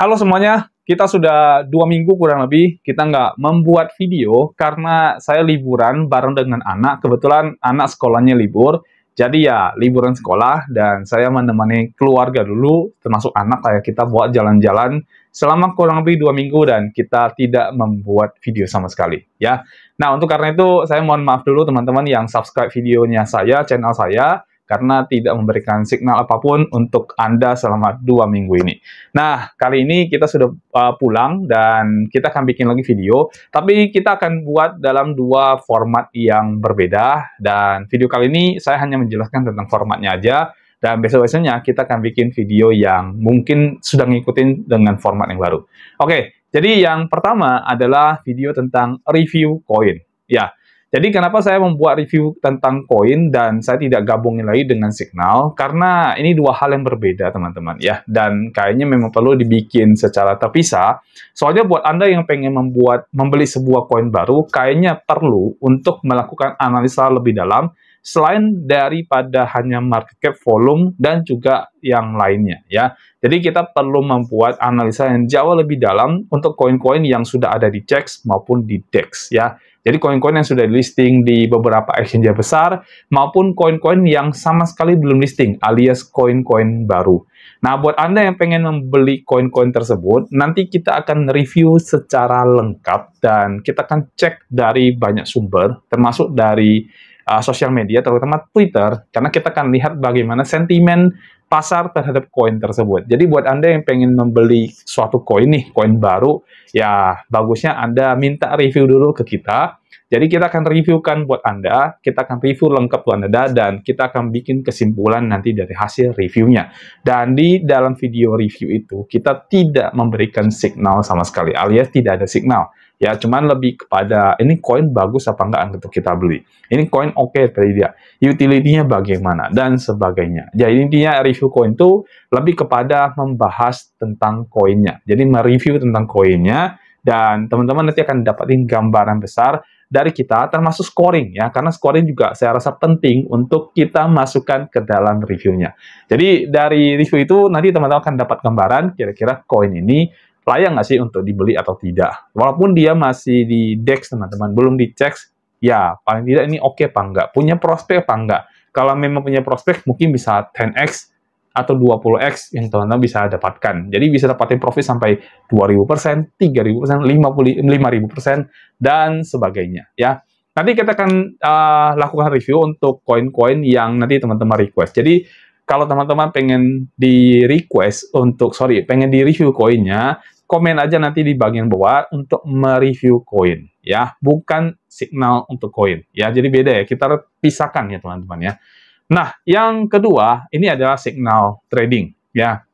Halo semuanya, kita sudah 2 minggu kurang lebih kita nggak membuat video karena saya liburan bareng dengan anak. Kebetulan anak sekolahnya libur, jadi ya liburan sekolah dan saya menemani keluarga dulu, termasuk anak kayak kita buat jalan-jalan selama kurang lebih 2 minggu dan kita tidak membuat video sama sekali ya. Nah untuk karena itu saya mohon maaf dulu teman-teman yang subscribe videonya saya, channel saya, karena tidak memberikan signal apapun untuk Anda selama 2 minggu ini. Nah, kali ini kita sudah pulang dan kita akan bikin lagi video, tapi kita akan buat dalam 2 format yang berbeda, dan video kali ini saya hanya menjelaskan tentang formatnya aja, dan besok-besoknya kita akan bikin video yang mungkin sudah ngikutin dengan format yang baru. Oke, jadi yang pertama adalah video tentang review koin. Ya, jadi kenapa saya membuat review tentang koin dan saya tidak gabungin lagi dengan Signal? Karena ini 2 hal yang berbeda teman-teman ya. Dan kayaknya memang perlu dibikin secara terpisah. Soalnya buat Anda yang pengen membeli sebuah koin baru, kayaknya perlu untuk melakukan analisa lebih dalam selain daripada hanya market cap, volume, dan juga yang lainnya ya. Jadi kita perlu membuat analisa yang jauh lebih dalam untuk koin-koin yang sudah ada di CEX maupun di DEX ya. Jadi koin-koin yang sudah listing di beberapa exchange besar maupun koin-koin yang sama sekali belum listing alias koin-koin baru. Nah, buat Anda yang pengen membeli koin-koin tersebut, nanti kita akan review secara lengkap dan kita akan cek dari banyak sumber termasuk dari sosial media terutama Twitter, karena kita akan lihat bagaimana sentimen pasar terhadap koin tersebut. Jadi buat Anda yang pengen membeli suatu koin nih, koin baru, ya bagusnya Anda minta review dulu ke kita. Jadi kita akan reviewkan buat Anda, kita akan review lengkap buat Anda, dan kita akan bikin kesimpulan nanti dari hasil reviewnya. Dan di dalam video review itu, kita tidak memberikan signal sama sekali, alias tidak ada signal. Ya, cuman lebih kepada ini koin bagus apa enggak untuk kita beli. Ini koin oke atau tidak, utility-nya bagaimana, dan sebagainya. Jadi intinya review koin itu lebih kepada membahas tentang koinnya. Jadi mereview tentang koinnya, dan teman-teman nanti akan dapatin gambaran besar dari kita, termasuk scoring ya, karena scoring juga saya rasa penting untuk kita masukkan ke dalam reviewnya. Jadi dari review itu nanti teman-teman akan dapat gambaran kira-kira koin ini layak nggak sih untuk dibeli atau tidak. Walaupun dia masih di DEX teman-teman, belum di CEX, ya paling tidak ini oke apa enggak, punya prospek apa enggak. Kalau memang punya prospek, mungkin bisa 10x atau 20x yang teman-teman bisa dapatkan. Jadi bisa dapatin profit sampai 2000%, 3000%, 5000%, dan sebagainya ya. Nanti kita akan lakukan review untuk koin-koin yang nanti teman-teman request. Jadi kalau teman-teman pengen pengen di review koinnya, komen aja nanti di bagian bawah untuk mereview koin ya, bukan signal untuk koin ya. Jadi beda ya, kita pisahkan ya teman-teman ya. Nah, yang kedua ini adalah signal trading ya.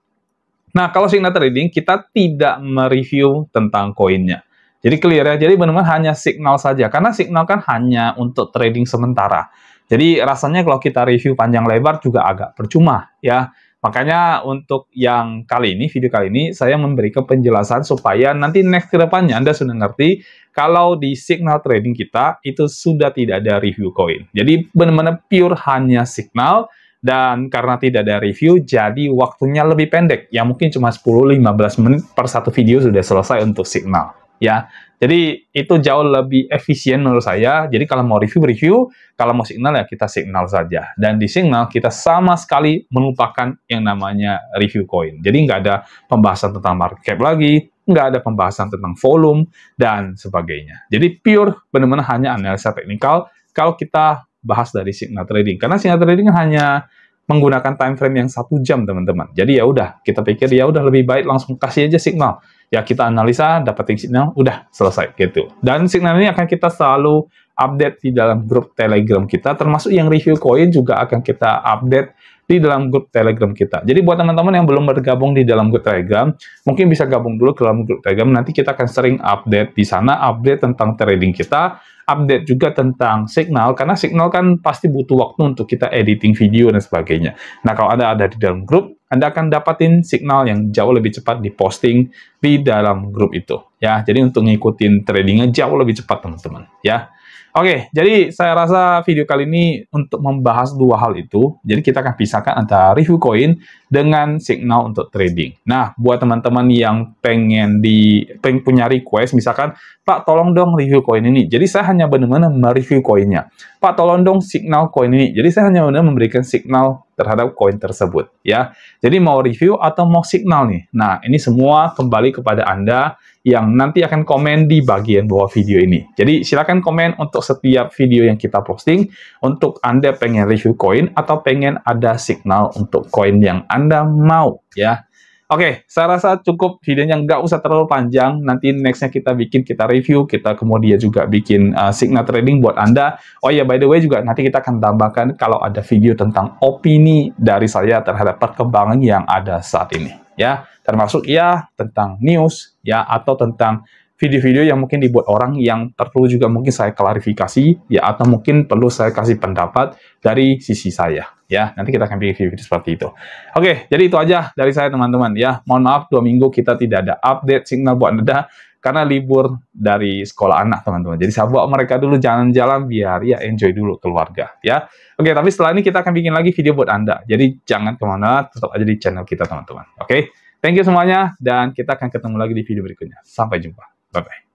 Nah, kalau signal trading kita tidak mereview tentang koinnya. Jadi clear ya, jadi benar-benar hanya signal saja, karena signal kan hanya untuk trading sementara. Jadi rasanya kalau kita review panjang lebar juga agak percuma ya. Makanya untuk yang kali ini, video kali ini, saya memberikan penjelasan supaya nanti next ke depannya Anda sudah ngerti kalau di signal trading kita itu sudah tidak ada review koin. Jadi benar-benar pure hanya signal, dan karena tidak ada review, jadi waktunya lebih pendek. Ya mungkin cuma 10-15 menit per satu video sudah selesai untuk signal. Ya, jadi itu jauh lebih efisien menurut saya. Jadi kalau mau review, kalau mau signal ya kita signal saja. Dan di signal kita sama sekali melupakan yang namanya review koin. Jadi nggak ada pembahasan tentang market cap lagi, nggak ada pembahasan tentang volume, dan sebagainya. Jadi pure benar-benar hanya analisa teknikal kalau kita bahas dari signal trading. Karena signal trading hanya menggunakan time frame yang 1 jam teman-teman. Jadi ya udah, kita pikir ya udah lebih baik langsung kasih aja signal. Ya kita analisa, dapetin signal, udah selesai gitu. Dan signal ini akan kita selalu update di dalam grup Telegram kita, termasuk yang review koin juga akan kita update di dalam grup Telegram kita. Jadi buat teman-teman yang belum bergabung di dalam grup Telegram, mungkin bisa gabung dulu ke dalam grup Telegram. Nanti kita akan sering update di sana, update tentang trading kita, update juga tentang signal, karena signal kan pasti butuh waktu untuk kita editing video dan sebagainya. Nah, kalau Anda ada di dalam grup, Anda akan dapatin signal yang jauh lebih cepat diposting di dalam grup itu. Ya, jadi untuk ngikutin tradingnya jauh lebih cepat, teman-teman. Ya, Oke, jadi saya rasa video kali ini untuk membahas dua hal itu. Jadi kita akan pisahkan antara review koin dengan signal untuk trading. Nah, buat teman-teman yang pengen punya request, misalkan, Pak, tolong dong review koin ini. Jadi saya hanya benar-benar mereview koinnya. Pak, tolong dong signal koin ini. Jadi saya hanya benar-benar memberikan signal terhadap koin tersebut, ya. Jadi mau review atau mau signal nih. Nah, ini semua kembali kepada Anda yang nanti akan komen di bagian bawah video ini. Jadi silakan komen untuk setiap video yang kita posting untuk Anda pengen review koin atau pengen ada signal untuk koin yang Anda mau, ya. Oke, saya rasa cukup videonya, nggak usah terlalu panjang. Nanti nextnya kita review, kita kemudian juga bikin signal trading buat Anda. Oh ya, by the way juga nanti kita akan tambahkan kalau ada video tentang opini dari saya terhadap perkembangan yang ada saat ini, ya. Termasuk ya tentang news, ya, atau tentang video-video yang mungkin dibuat orang yang perlu juga mungkin saya klarifikasi, ya, atau mungkin perlu saya kasih pendapat dari sisi saya, ya. Nanti kita akan bikin video-video seperti itu. Oke, jadi itu aja dari saya, teman-teman, ya. Mohon maaf 2 minggu kita tidak ada update signal buat Anda karena libur dari sekolah anak, teman-teman. Jadi saya bawa mereka dulu jalan-jalan biar ya enjoy dulu keluarga, ya. Oke, tapi setelah ini kita akan bikin lagi video buat Anda. Jadi jangan kemana, tetap aja di channel kita, teman-teman. Oke, thank you semuanya, dan kita akan ketemu lagi di video berikutnya. Sampai jumpa. Bye-bye.